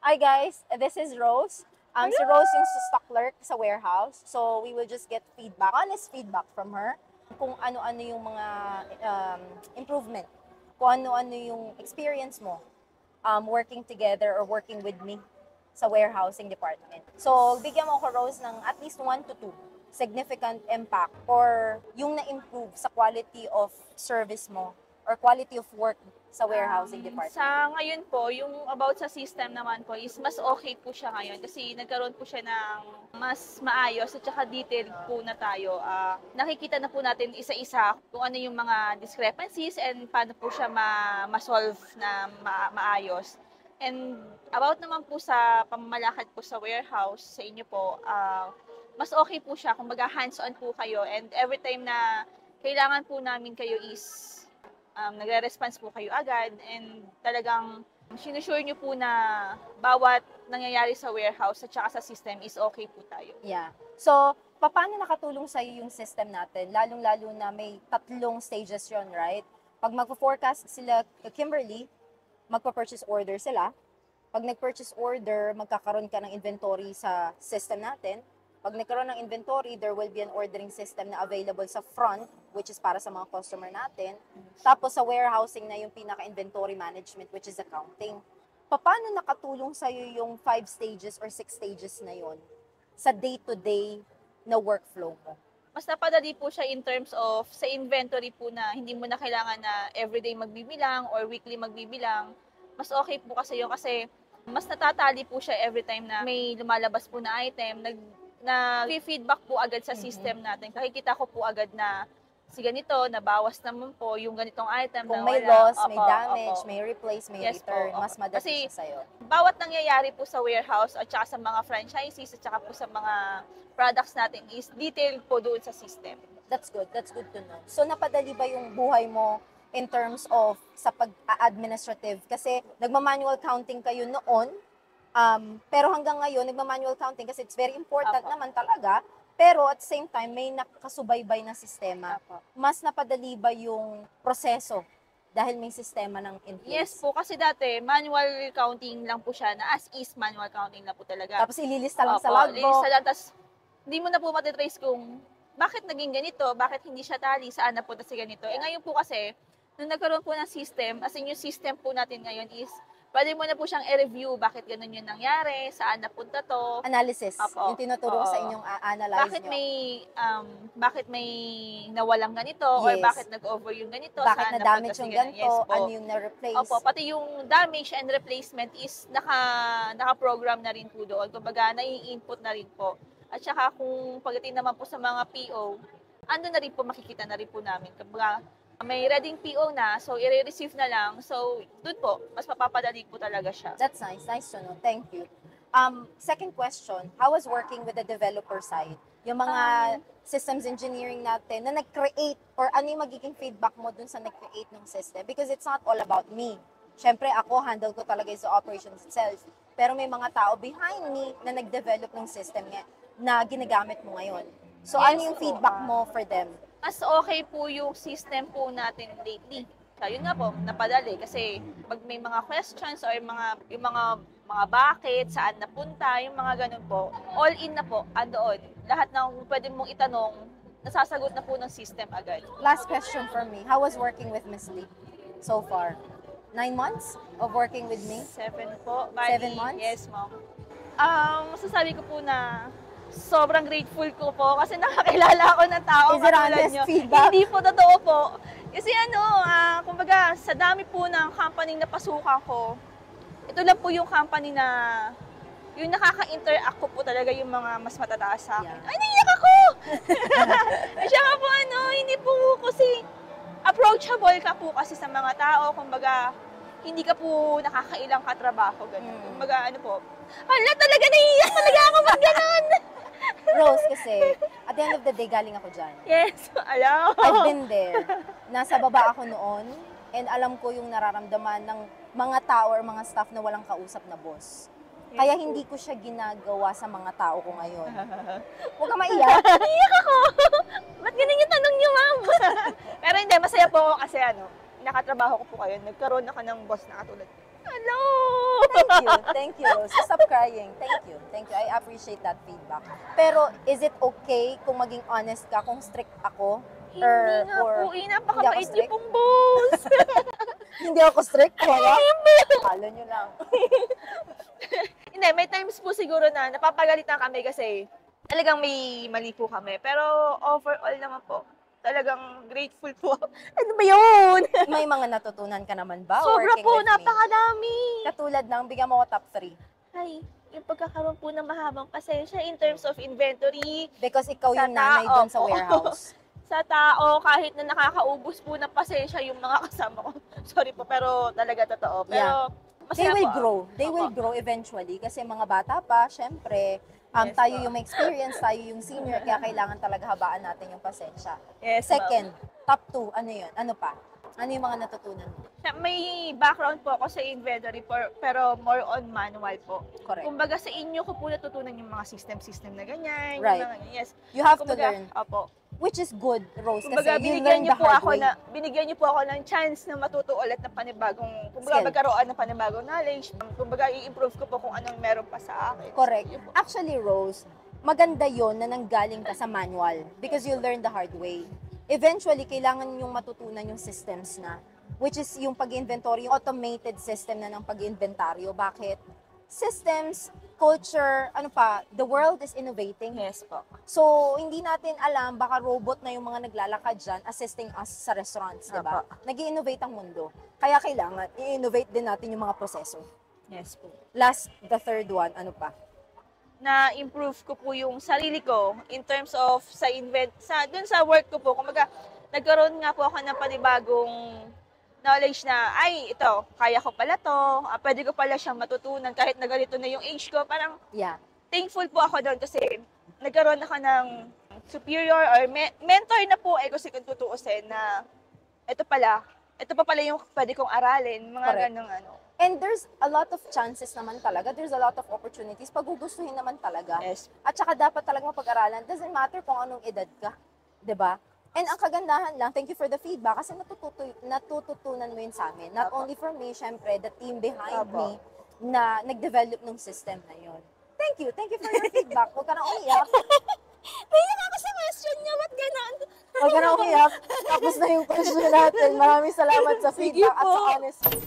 Hi guys, this is Rose. Si Rose yung stock clerk sa warehouse. So we will just get feedback, honest feedback from her. Kung ano-ano yung mga improvement. Kung ano-ano yung experience mo working together or working with me sa warehousing department. So bigyan mo ko, Rose, ng at least 1 to 2 significant impact or yung na-improve sa quality of service mo or quality of work sa warehousing department. Sa ngayon po, yung about sa system naman po is mas okay po siya ngayon kasi nagkaroon po siya ng mas maayos at saka detailed po na tayo. Nakikita na po natin isa-isa kung ano yung mga discrepancies and paano po siya ma-solve na maayos. And about naman po sa pamamalakad po sa warehouse, sa inyo po, mas okay po siya kung hands-on po kayo and every time na kailangan po namin kayo is nagre-response po kayo agad and talagang sinusure nyo po na bawat nangyayari sa warehouse at saka sa system is okay po tayo. Yeah. So, paano nakatulong sa'yo yung system natin? Lalong-lalo na may 3 stages yon, right? Pag magpo-forecast sila Kimberly, magpa-purchase order sila. Pag nag-purchase order, magkakaroon ka ng inventory sa system natin. Pag nagkaroon ng inventory, there will be an ordering system na available sa front, which is para sa mga customer natin. Tapos sa warehousing na yung pinaka-inventory management, which is accounting. Paano nakatulong sa'yo yung 5 stages or 6 stages na yon sa day-to-day na workflow mo? Mas napadali po siya in terms of sa inventory po na hindi mo na kailangan na everyday magbibilang or weekly magbibilang. Mas okay po kasi yun kasi mas natatali po siya every time na may lumalabas po na item, feedback po agad sa system natin. Nakikita ko po agad na si ganito, nabawas naman po yung ganitong item. Kung may loss, may damage, may replace, may return, mas madali siya sa'yo. Bawat nangyayari po sa warehouse at saka sa mga franchisees at saka po sa mga products natin is detailed po doon sa system. That's good. That's good to know. So, napadali ba yung buhay mo in terms of sa pag-administrative? Kasi nagma-manual counting kayo noon, pero hanggang ngayon, nagma-manual counting kasi it's very important naman talaga. Pero at the same time, may nakasubaybay na sistema. Mas napadali ba yung proseso dahil may sistema ng in place? Yes po, kasi dati, manual counting lang po siya, na as is manual counting lang po talaga. Tapos ililista lang sa logbook. Ililista lang, tapos hindi mo na po matitrace kung bakit naging ganito, bakit hindi siya tali, saan na po sa ganito. Ngayon po kasi, nung nagkaroon po ng system, as in yung system po natin ngayon is, pwede mo na po siyang i-review bakit ganun yung nangyari, saan napunta to. Analysis. Yung tinuturo sa inyong analyze bakit nyo. Bakit may nawalang ganito, or bakit nag-over yung ganito, bakit saan na-damage yung ganito, yes, ano yung na-replace. Pati yung damage and replacement is naka-program na rin po doon. Kumbaga, nai-input na rin po. At saka kung pagdating naman po sa mga PO, ando na rin po, makikita na rin po namin. Kumbaga, may reading PO na, so i-receive na lang. So, doon po, mas mapapadali po talaga siya. That's nice. Nice to know. Thank you. Second question, how was working with the developer side? Yung mga systems engineering natin na nag-create or ano yung magiging feedback mo dun sa nag-create ng system? Because it's not all about me. Siyempre, ako, handle ko talaga yung operations itself. Pero may mga tao behind me na nag-develop ng system na ginagamit mo ngayon. So, ano yung feedback mo for them? Mas okay po yung system po natin lately. Kaya yun nga po, napadali. Kasi pag may mga questions or yung mga bakit, saan napunta, yung mga ganun po, all in na po, andoon. Lahat ng pwede mong itanong, nasasagot na po ng system agad. Last question for me. How was working with Miss Lee so far? 9 months of working with me? 7 po. 7 months? Yes, ma'am. Masasabi ko po na sobrang grateful ko po kasi nakakilala ako ng tao katulad nyo. Feedback? Hindi po totoo po. Kasi kumbaga, sa dami po ng company na pasukan ko, ito lang po yung company na yung nakaka-interact ko po talaga yung mga mas matataas sa akin. Ay, naiyak ako! Siya po hindi po kasi approachable ka po kasi sa mga tao. Kumbaga, hindi ka po nakakailang katrabaho. Ganun. Kumbaga, hala, talaga naiiyak talaga ako pag ganun! Rose, kasi at the end of the day, galing ako dyan. Yes, alam. I've been there. Nasa baba ako noon, and alam ko yung nararamdaman ng mga tao or mga staff na walang kausap na boss. Kaya hindi ko siya ginagawa sa mga tao ko ngayon. Huwag ka maiyak. Naiyak ako! Ba't ganun yung tanong niyo, ma'am? Pero hindi, masaya po ako kasi nakatrabaho ko po kayo. Nagkaroon ako ng boss na katulad. Hello! Thank you, Rose. Stop crying. Thank you. I appreciate that feedback. Pero, is it okay kung maging honest ka, kung strict ako? Hindi nga po, napakabait niyo strict? pong boss. Hindi ako strict, wala? Halo nyo lang. Hindi, may times po siguro na napapagalitan kami kasi talagang may mali po kami. Pero overall naman po, talagang grateful po. Ano ba yun? May mga natutunan ka naman ba Sobra working po, with me? napakadami. Katulad ng, bigyan mo ko top 3. Ay, yung pagkakaroon po ng mahabang pasensya in terms of inventory, Because ikaw Sa yung nanay tao doon sa po. warehouse. sa tao, kahit na nakakaubos po ng pasensya yung mga kasama ko. Sorry po, pero talaga totoo. Pero, They masaya will po. grow. They Opo. will grow eventually. Kasi mga bata pa, syempre, Yes, tayo po. yung may experience, tayo yung senior, kaya kailangan talaga habaan natin yung pasensya. Yes, ma'am. Second, top 2, ano yun? Ano pa? Ano yung mga natutunan mo? May background po ako sa inventory pero more on manual po. Correct. Kumbaga sa inyo ko po natutunan yung mga system na ganyan. Right. Yung mga, yes. You have to Kumbaga, learn. Opo. Which is good, Rose, kasi Kumbaga you learn the hard way. binigyan niyo po ako ng chance na matuto ulit ng panibagong, kumbaga Skill. magkaroon ng panibagong knowledge. Kumbaga i-improve ko po kung anong meron pa sa akin. Correct. Yun po. Actually, Rose, maganda yon na nanggaling ka sa manual because you learn the hard way. Eventually, kailangan yung matutunan yung systems na, which is yung pag-inventory, yung automated system na ng pag-inventaryo. Bakit? Systems, culture, ano pa, the world is innovating. Yes po. So, hindi natin alam, baka robot na yung mga naglalakad dyan assisting us sa restaurants, di ba? Nag-i-innovate ang mundo. Kaya kailangan, i-innovate din natin yung mga proseso. Yes po. Last, the third one, ano pa? Na-improve ko po yung sarili ko in terms of dun sa work ko po. Kumbaga, nagkaroon nga po ako ng panibagong knowledge na, ay, ito, kaya ko pala to, pwede ko pala siyang matutunan kahit na ganito na yung age ko. Parang Yeah. thankful po ako doon kasi nagkaroon ako ng superior or mentor na po, kasi kung tutuusin na ito pa pala yung pwede kong aralin, mga Correct. ganong ano. And there's a lot of chances naman talaga. There's a lot of opportunities. Pag gugustuhin naman talaga. Yes. At saka dapat talaga mapag-aralan. Doesn't matter kung anong edad ka. 'Di ba? And ang kagandahan lang, thank you for the feedback kasi natututunan mo yun sa amin. Not Apo. only for me, syempre, the team behind Apo. me na nag-develop ng system na yun. Thank you for your feedback. Huwag ka na umiyak. Naiyak ako sa question niya, ba't ganon? Huwag ka na umiyak. Tapos na yung question natin. Maraming salamat sa Sige feedback at po. sa honesty.